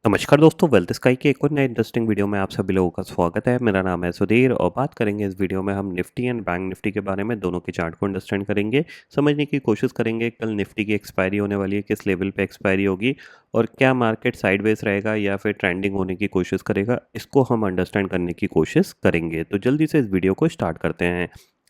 नमस्कार दोस्तों, wealth sky के एक और नए इंटरेस्टिंग वीडियो में आप सभी लोगों का स्वागत है। मेरा नाम है सुधीर और बात करेंगे इस वीडियो में हम निफ्टी एंड बैंक निफ्टी के बारे में। दोनों के चार्ट को अंडरस्टैंड करेंगे, समझने की कोशिश करेंगे कल निफ्टी की एक्सपायरी होने वाली है, किस लेवल पे एक्सपायरी होगी और क्या मार्केट साइडवेज रहेगा या फिर ट्रेंडिंग होने की कोशिश करेगा, इसको हम अंडरस्टैंड करने की कोशिश करेंगे। तो जल्दी से इस वीडियो को स्टार्ट करते हैं।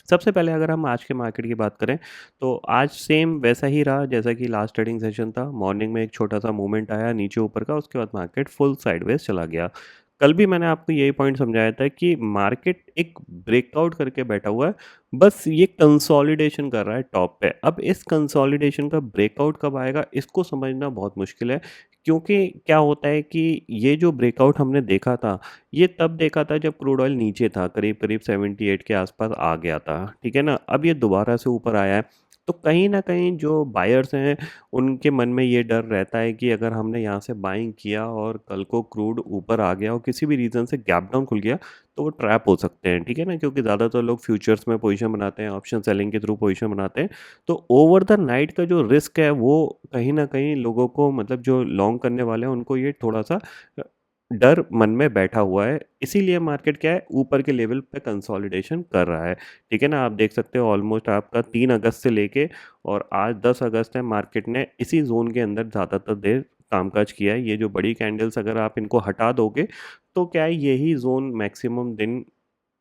सबसे पहले अगर हम आज के मार्केट की बात करें तो आज सेम वैसा ही रहा जैसा कि लास्ट ट्रेडिंग सेशन था। मॉर्निंग में एक छोटा सा मूवमेंट आया नीचे ऊपर का, उसके बाद मार्केट फुल साइडवेज चला गया। कल भी मैंने आपको यही पॉइंट समझाया था कि मार्केट एक ब्रेकआउट करके बैठा हुआ है, बस ये कंसोलिडेशन कर रहा है टॉप पे। अब इस कंसोलिडेशन का ब्रेकआउट कब आएगा इसको समझना बहुत मुश्किल है, क्योंकि क्या होता है कि ये जो ब्रेकआउट हमने देखा था, ये तब देखा था जब क्रूड ऑयल नीचे था, करीब-करीब 78 के आसपास आ गया था, ठीक है ना? अब ये दोबारा से ऊपर आया है, तो कहीं न कहीं जो बायर्स हैं, उनके मन में ये डर रहता है कि अगर हमने यहाँ से बाइंग किया और कल को क्रूड ऊपर आ गया और किसी भी रीज़न से गैप डाउन खुल गया, तो वो ट्रैप हो सकते हैं, ठीक है ना? क्योंकि ज़्यादातर लोग फ्यूचर्स में पोज़ीशन बनाते हैं, ऑप्शन सेलिंग के थ्रू पोज़ीशन बनाते हैं, तो ओवर द नाइट का जो रिस्क है, वो कहीं न कहीं लोगों को, मतलब जो लॉन्ग करने वाले हैं, उनको ये थोड़ा-सा डर मन में बैठा हुआ है। इसीलिए मार्केट क्या है, ऊपर के लेवल पे कंसोलिडेशन कर रहा है, ठीक है ना? आप देख सकते हो ऑलमोस्ट आपका 3 अगस्त से लेके और आज 10 अगस्त है, मार्केट ने इसी ज़ोन के अंदर ज़्यादातर देर कामकाज किया है। ये जो बड़ी कैंडल्स अगर आप इनको हटा दोगे, तो क्या है, यही ज़ोन मैक्सिमम दिन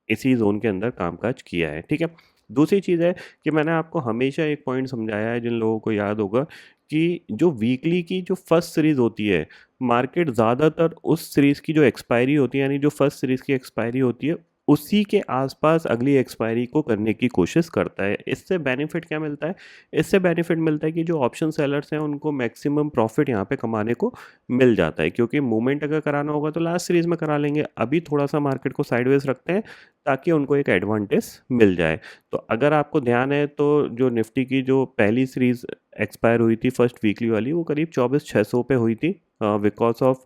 इसी ज़ोन के अंदर कामकाज किया है, ठीक है? दूसरी चीज़ है कि मैंने आपको हमेशा एक पॉइंट समझाया है, जिन लोगों को याद होगा, कि जो वीकली की जो फर्स्ट सीरीज़ होती है, मार्केट ज़्यादातर उस सीरीज़ की जो एक्सपायरी होती है, यानी जो फर्स्ट सीरीज़ की एक्सपायरी होती है, उसी के आसपास अगली एक्सपायरी को करने की कोशिश करता है। इससे बेनिफिट क्या मिलता है? इससे बेनिफिट मिलता है कि जो ऑप्शन सेलर्स हैं, उनको मैक्सिमम प्रॉफ़िट यहाँ पे कमाने को मिल जाता है, क्योंकि मूवमेंट अगर कराना होगा तो लास्ट सीरीज़ में करा लेंगे। अभी थोड़ा-सा मार्केट को साइडवेज़ रखते हैं ताकि उनको एक एडवांटेज मिल जाए। तो अगर आपको ध्यान है तो जो निफ्टी की जो पहली सीरीज़ एक्सपायर हुई थी फर्स्ट वीकली वाली, वो करीब 24,600 पे हुई थी, बिकॉज़ ऑफ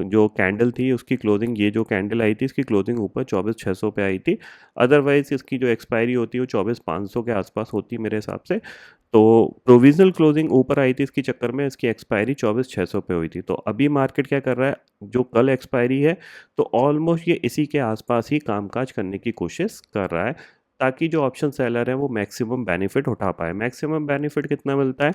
जो कैंडल थी उसकी क्लोजिंग, ये जो कैंडल आई थी इसकी क्लोजिंग ऊपर 24,600 पे आई थी। अदरवाइज़ इसकी जो एक्सपायरी होती है वो 24,500 के आसपास होती है मेरे हिसाब से। तो प्रोविज़नल क्लोजिंग ऊपर आई थी, इसके चक्कर में इसकी एक्सपायरी 24,600 पे हुई थी। तो अभी मार्केट क्या कर रहा है, जो कल एक्सपायरी है, तो ऑलमोस्ट ये इसी के आसपास ही कामकाज करने की कोशिश कर रहा है, ताकि जो ऑप्शन सेलर हैं वो मैक्सिमम बेनिफिट उठा पाएँ। मैक्सिमम बेनिफिट कितना मिलता है?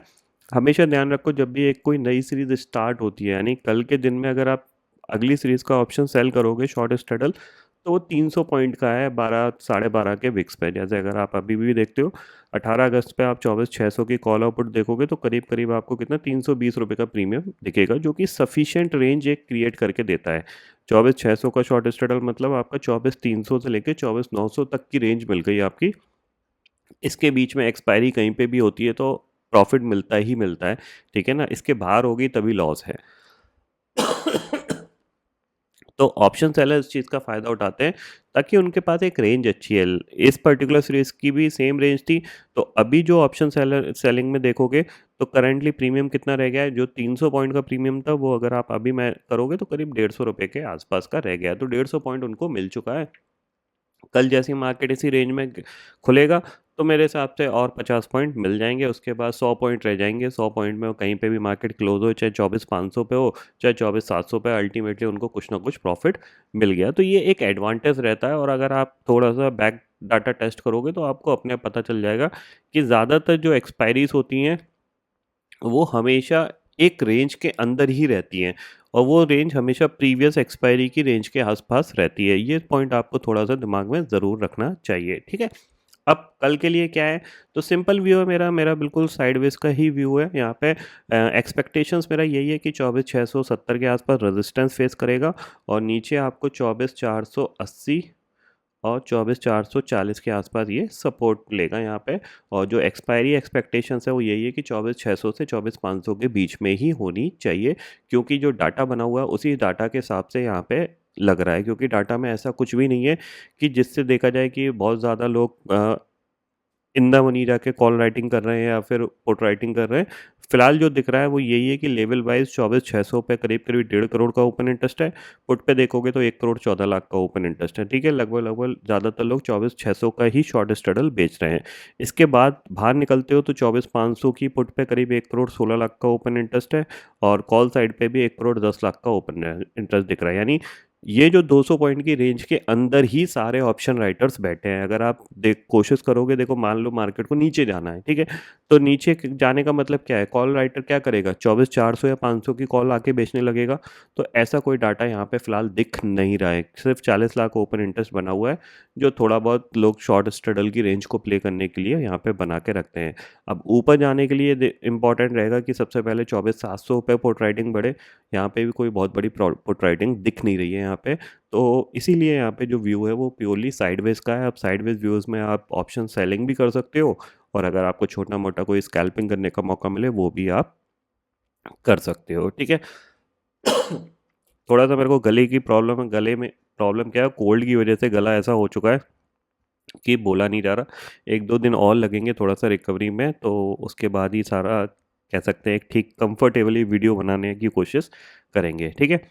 हमेशा ध्यान रखो, जब भी एक कोई नई सीरीज़ स्टार्ट होती है, यानी कल के दिन में अगर आप अगली सीरीज़ का ऑप्शन सेल करोगे शॉर्ट स्ट्रैडल, तो वो 300 पॉइंट का है, 12 साढ़े 12 के विक्स पे। जैसे अगर आप अभी भी देखते हो, 18 अगस्त पे आप 24,600 की कॉल आउटपुट देखोगे तो करीब-करीब आपको कितना, ₹320 का प्रीमियम दिखेगा, जो कि सफिशिएंट रेंज एक क्रिएट करके देता है। 24,600 का शॉर्ट स्ट्रैडल मतलब आपका 24,300 से लेके 24,900 तक की रेंज मिल गई आपकी। इसके बीच में एक्सपायरी कहीं पे भी होती है तो प्रॉफ़िट मिलता ही मिलता है, ठीक है ना? इसके बाहर होगी तभी लॉस है। तो ऑप्शन सेलर इस चीज़ का फ़ायदा उठाते हैं ताकि उनके पास एक रेंज अच्छी है। इस पर्टिकुलर सीरीज़ की भी सेम रेंज थी, तो अभी जो ऑप्शन सेलर सेलिंग में देखोगे तो करंटली प्रीमियम कितना रह गया है, जो 300 पॉइंट का प्रीमियम था वो अगर आप अभी मैं करोगे तो करीब ₹150 के आसपास का रह गया है, तो 150 पॉइंट उनको मिल चुका है। कल जैसे ही मार्केट इसी रेंज में खुलेगा तो मेरे हिसाब से और 50 पॉइंट मिल जाएंगे, उसके बाद 100 पॉइंट रह जाएंगे। 100 पॉइंट में कहीं पे भी मार्केट क्लोज हो, चाहे 24,500 पे हो, चाहे 24,700 पे, अल्टीमेटली उनको कुछ ना कुछ प्रॉफिट मिल गया। तो ये एक एडवांटेज रहता है, और अगर आप थोड़ा सा बैक डाटा टेस्ट करोगे तो आपको अपने आप पता चल जाएगा कि ज़्यादातर जो एक्सपायरीज होती हैं वो हमेशा एक रेंज के अंदर ही रहती हैं, और वो रेंज हमेशा प्रीवियस एक्सपायरी की रेंज के आसपास रहती है। ये पॉइंट आपको थोड़ा-सा दिमाग में ज़रूर रखना चाहिए, ठीक है? अब कल के लिए क्या है, तो सिंपल व्यू है मेरा, बिल्कुल साइडवेज़ का ही व्यू है यहाँ पे। एक्सपेक्टेशंस मेरा यही है कि 24,670 के आसपास रेजिस्टेंस फेस करेगा और नीचे आपको 24,480 और 24,440 के आसपास ये सपोर्ट लेगा यहाँ पे। और जो एक्सपायरी एक्सपेक्टेशंस है वो यही है कि 24,600 से 24,500 के बीच में ही होनी चाहिए, क्योंकि जो डाटा बना हुआ है उसी डाटा के हिसाब से यहाँ पे लग रहा है, क्योंकि डाटा में ऐसा कुछ भी नहीं है कि जिससे देखा जाए कि बहुत ज़्यादा लोग इन द मनी जाके कॉल राइटिंग कर रहे हैं या फिर पुट राइटिंग कर रहे हैं। फिलहाल जो दिख रहा है वो यही है कि लेवल वाइज 24,600 पे करीब करीब 1.5 करोड़ का ओपन इंटरेस्ट है। पुट पे देखोगे तो 1,14,00,000 का ओपन इंटरेस्ट है। ठीक है, लगभग लगभग ज़्यादातर लोग 24,600 का ही शॉर्ट स्ट्रडल बेच रहे हैं। इसके बाद बाहर निकलते हो तो 24,500 की पुट पे करीब 1,16,00,000 का ओपन इंटरेस्ट है, और कॉल साइड पे भी 1,10,00,000 का ओपन इंटरेस्ट दिख रहा है। यानी ये जो 200 पॉइंट की रेंज के अंदर ही सारे ऑप्शन राइटर्स बैठे हैं। अगर आप कोशिश करोगे, देखो मान लो मार्केट को नीचे जाना है, ठीक है, तो नीचे जाने का मतलब क्या है, कॉल राइटर क्या करेगा, 24,400 या 500 की कॉल आके बेचने लगेगा। तो ऐसा कोई डाटा यहाँ पे फिलहाल दिख नहीं रहा है। सिर्फ 40 लाख ओपन इंटरेस्ट बना हुआ है, जो थोड़ा बहुत लोग शॉर्ट स्ट्रडल की रेंज को प्ले करने के लिए यहाँ पे बना के रखते हैं। अब ऊपर जाने के लिए इंपॉर्टेंट रहेगा कि सबसे पहले 24,700 पे पुट राइटिंग बढ़े। यहाँ पे भी कोई बहुत बड़ी पुट राइटिंग दिख नहीं रही है यहाँ पे। तो इसीलिए यहाँ पे जो व्यू है वो प्योरली साइडवेज का है। अब साइडवेज व्यूज़ में आप ऑप्शन सेलिंग भी कर सकते हो, और अगर आपको छोटा मोटा कोई स्कैल्पिंग करने का मौका मिले वो भी आप कर सकते हो। ठीक है। थोड़ा सा मेरे को गले की प्रॉब्लम है। गले में प्रॉब्लम क्या है, कोल्ड की वजह से गला ऐसा हो चुका है कि बोला नहीं जा रहा। 1-2 दिन और लगेंगे थोड़ा सा रिकवरी में, तो उसके बाद ही सारा कह सकते हैं एक ठीक कंफर्टेबली वीडियो बनाने की कोशिश करेंगे। ठीक है।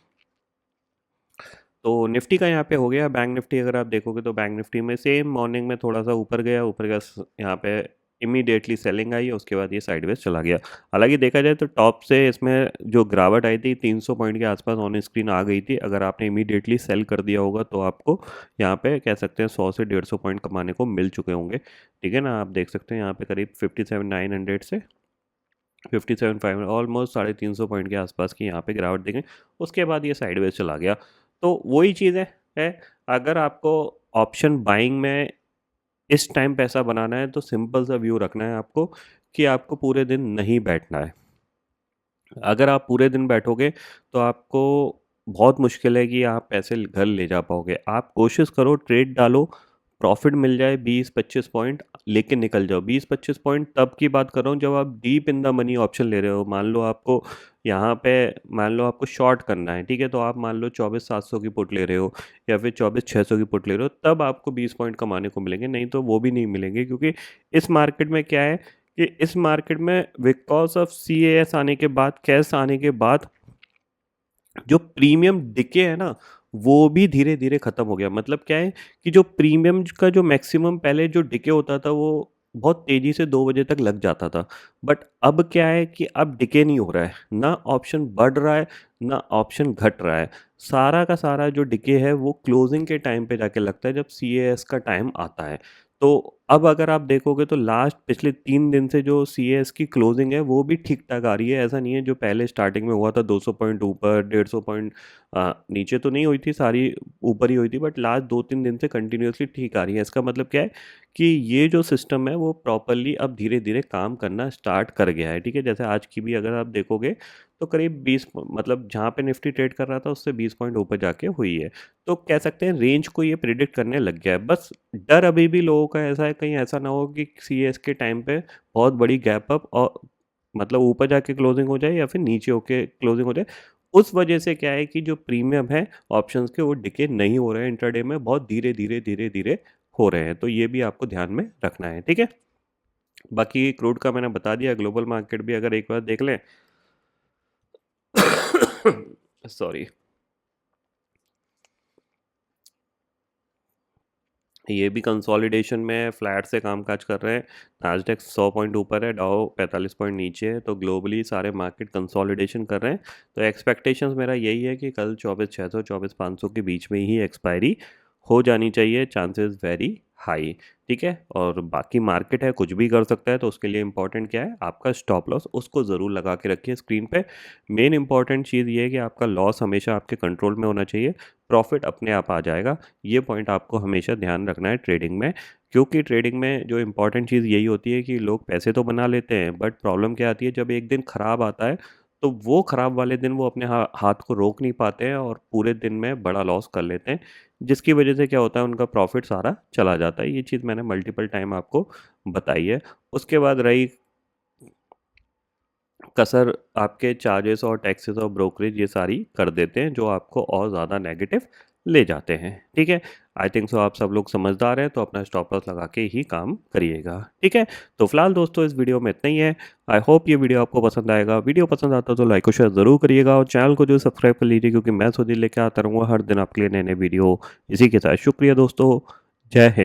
तो निफ्टी का यहाँ पे हो गया। बैंक निफ्टी अगर आप देखोगे तो बैंक निफ्टी में सेम मॉर्निंग में थोड़ा सा ऊपर गया यहाँ पे इमीडिएटली सेलिंग आई, उसके बाद ये साइडवेज चला गया। हालांकि देखा जाए तो टॉप से इसमें जो गिरावट आई थी 300 पॉइंट के आसपास ऑन स्क्रीन आ गई थी। अगर आपने इमीडिएटली सेल कर दिया होगा तो आपको यहाँ पे कह सकते हैं 100 से 150 पॉइंट कमाने को मिल चुके होंगे। ठीक है ना, आप देख सकते हैं यहाँ पे करीब 57,900 से 57,500, ऑलमोस्ट 350 पॉइंट के आसपास की यहाँ पे गिरावट देखें। उसके बाद ये साइडवेज चला गया। तो वही चीज़ है, अगर आपको ऑप्शन बाइंग में इस टाइम पैसा बनाना है तो सिंपल सा व्यू रखना है आपको, कि आपको पूरे दिन नहीं बैठना है। अगर आप पूरे दिन बैठोगे तो आपको बहुत मुश्किल है कि आप पैसे घर ले जा पाओगे। आप कोशिश करो, ट्रेड डालो, प्रॉफिट मिल जाए 20-25 पॉइंट, लेके निकल जाओ। 20-25 पॉइंट तब की बात कर रहा हूँ जब आप deep in the money option ले रहे हो। मान लो आपको यहाँ पे, मान लो आपको शॉर्ट करना है, ठीक है, तो आप मान लो 24,700 की पुट ले रहे हो या फिर 24,600 की पुट ले रहे हो, तब आपको 20 पॉइंट कमाने को मिलेंगे, नहीं तो वो भी नहीं मिलेंगे। क्योंकि इस मार्केट में क्या है कि इस मार्केट में बिकॉज ऑफ CAS आने के बाद, कैश आने के बाद, जो प्रीमियम डिके है ना, वो भी धीरे धीरे खत्म हो गया। मतलब क्या है कि जो प्रीमियम का जो मैक्सिमम पहले जो डिके होता था वो बहुत तेजी से 2 बजे तक लग जाता था। बट अब क्या है कि अब डिके नहीं हो रहा है, ना ऑप्शन बढ़ रहा है ना ऑप्शन घट रहा है। सारा का सारा जो डिके है वो क्लोजिंग के टाइम पे जाके लगता है, जब CAS का टाइम आता है। तो अब अगर आप देखोगे तो लास्ट पिछले 3 दिन से जो CAS की क्लोजिंग है वो भी ठीक ठाक आ रही है। ऐसा नहीं है जो पहले स्टार्टिंग में हुआ था 200 पॉइंट ऊपर, 150 पॉइंट नीचे तो नहीं हुई थी, सारी ऊपर ही हुई थी, बट लास्ट 2-3 दिन से कंटिन्यूसली ठीक आ रही है। इसका मतलब क्या है कि ये जो सिस्टम है वो प्रॉपरली अब धीरे धीरे काम करना स्टार्ट कर गया है। ठीक है, जैसे आज की भी अगर आप देखोगे तो करीब 20, मतलब जहाँ पे निफ्टी ट्रेड कर रहा था उससे 20 पॉइंट ऊपर जाके हुई है। तो कह सकते हैं रेंज को ये प्रिडिक्ट करने लग गया है। बस डर अभी भी लोगों का ऐसा है, कहीं ऐसा ना हो कि CAS के टाइम पे बहुत बड़ी गैप अप और मतलब ऊपर जाके क्लोजिंग हो जाए या फिर नीचे होके क्लोजिंग हो जाए। उस वजह से क्या है कि जो प्रीमियम है ऑप्शंस के, वो डिके नहीं हो रहे हैं इंट्राडे में, बहुत धीरे धीरे धीरे धीरे हो रहे हैं। तो ये भी आपको ध्यान में रखना है। ठीक है, बाकी क्रूड का मैंने बता दिया। ग्लोबल मार्केट भी अगर एक बार देख लें सॉरी, ये भी कंसोलिडेशन में फ्लैट से कामकाज कर रहे हैं। नास्डैक 100 पॉइंट ऊपर है, डाउ 45 पॉइंट नीचे है। तो ग्लोबली सारे मार्केट कंसोलिडेशन कर रहे हैं। तो एक्सपेक्टेशंस मेरा यही है कि कल 24,600 24,500 के बीच में ही एक्सपायरी हो जानी चाहिए, चांसेस वेरी हाई। ठीक है, और बाकी मार्केट है कुछ भी कर सकता है, तो उसके लिए इंपॉर्टेंट क्या है, आपका स्टॉप लॉस उसको ज़रूर लगा के रखिए स्क्रीन पे। मेन इंपॉर्टेंट चीज़ ये है कि आपका लॉस हमेशा आपके कंट्रोल में होना चाहिए, प्रॉफिट अपने आप आ जाएगा। ये पॉइंट आपको हमेशा ध्यान रखना है ट्रेडिंग में। क्योंकि ट्रेडिंग में जो इंपॉर्टेंट चीज़ यही होती है कि लोग पैसे तो बना लेते हैं, बट प्रॉब्लम क्या आती है, जब एक दिन ख़राब आता है तो वो ख़राब वाले दिन वो अपने हाथ को रोक नहीं पाते हैं और पूरे दिन में बड़ा लॉस कर लेते हैं, जिसकी वजह से क्या होता है, उनका प्रॉफिट सारा चला जाता है। ये चीज़ मैंने मल्टीपल टाइम आपको बताई है। उसके बाद रही कसर, आपके चार्जेस और टैक्सेस और ब्रोकरेज ये सारी कर देते हैं, जो आपको और ज़्यादा नेगेटिव ले जाते हैं। ठीक है, आई थिंक सो आप सब लोग समझदार हैं, तो अपना स्टॉप लॉस लगा के ही काम करिएगा। ठीक है, तो फिलहाल दोस्तों इस वीडियो में इतना ही है। आई होप ये वीडियो आपको पसंद आएगा। वीडियो पसंद आता तो लाइक और शेयर ज़रूर करिएगा और चैनल को जो सब्सक्राइब कर लीजिए, क्योंकि मैं सुधीर लेके आता रहूँगा हर दिन आपके लिए नए नए वीडियो इसी के साथ। शुक्रिया दोस्तों, जय हिंद।